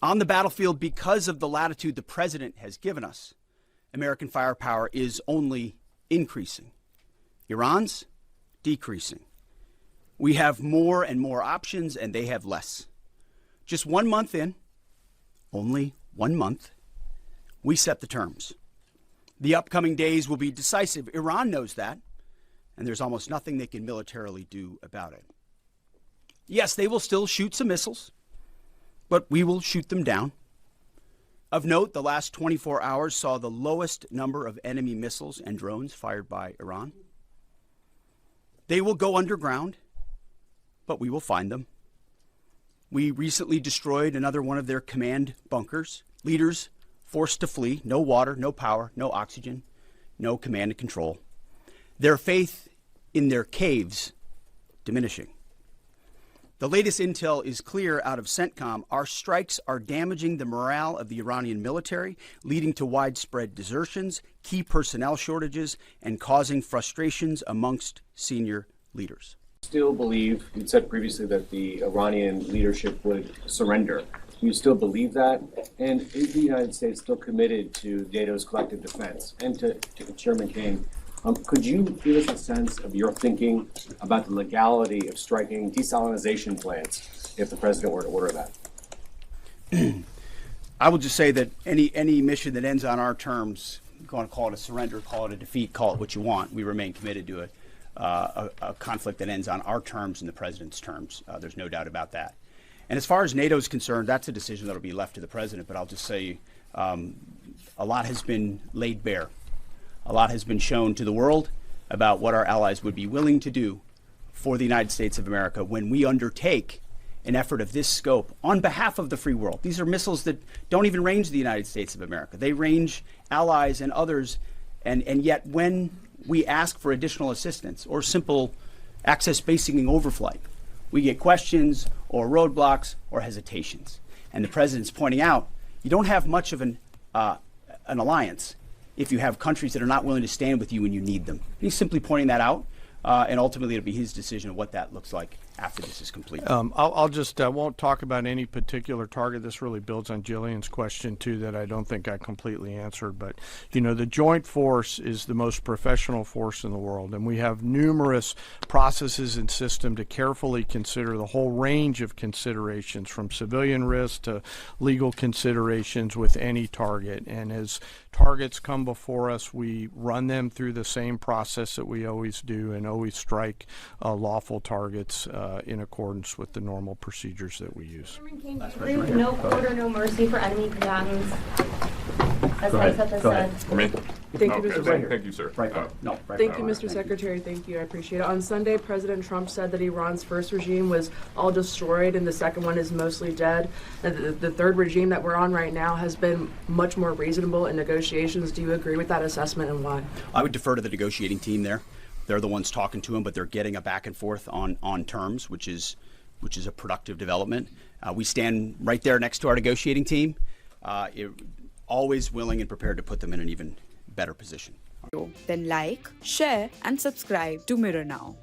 On the battlefield, because of the latitude the president has given us, American firepower is only increasing. Iran's decreasing. We have more and more options, and they have less. Just 1 month in, only 1 month, we set the terms. The upcoming days will be decisive. Iran knows that, and there's almost nothing they can militarily do about it. Yes, they will still shoot some missiles, but we will shoot them down. Of note, the last 24 hours saw the lowest number of enemy missiles and drones fired by Iran. They will go underground, but we will find them. We recently destroyed another one of their command bunkers. Leaders forced to flee. No water, no power, no oxygen, no command and control. Their faith in their caves diminishing. The latest intel is clear out of CENTCOM. Our strikes are damaging the morale of the Iranian military, leading to widespread desertions, key personnel shortages, and causing frustrations amongst senior leaders. Still believe, you said previously that the Iranian leadership would surrender. Do you still believe that? And is the United States still committed to NATO's collective defense? And to Chairman King, could you give us a sense of your thinking about the legality of striking desalinization plants if the president were to order that? I will just say that any mission that ends on our terms, you want to call it a surrender, call it a defeat, call it what you want, we remain committed to a conflict that ends on our terms and the president's terms. There's no doubt about that. And as far as NATO is concerned, that's a decision that will be left to the president. But I'll just say a lot has been laid bare. A lot has been shown to the world about what our allies would be willing to do for the United States of America when we undertake an effort of this scope on behalf of the free world. These are missiles that don't even range the United States of America. They range allies and others. And yet when we ask for additional assistance or simple access basing and overflight, we get questions or roadblocks or hesitations. And the president's pointing out, you don't have much of an alliance if you have countries that are not willing to stand with you when you need them. He's simply pointing that out, and ultimately it'll be his decision of what that looks like after this is complete. I'll just won't talk about any particular target. This really builds on Jillian's question too, that I don't think I completely answered. But the joint force is the most professional force in the world, and we have numerous processes and systems to carefully consider the whole range of considerations, from civilian risk to legal considerations with any target. And as targets come before us, we run them through the same process that we always do, and always strike lawful targets in accordance with the normal procedures that we use. No quarter, no mercy for enemy combatants, as Hegseth has said. For me? Thank you, Mr. Secretary. Thank you, sir. Thank you, Mr. Secretary. Thank you. I appreciate it. On Sunday, President Trump said that Iran's first regime was all destroyed and the second one is mostly dead. And the third regime that we're on right now has been much more reasonable in negotiations. Do you agree with that assessment, and why? I would defer to the negotiating team there. They're the ones talking to him, but they're getting a back and forth on terms, which is a productive development. We stand right there next to our negotiating team, always willing and prepared to put them in an even better position. Then like, share and subscribe to Mirror Now.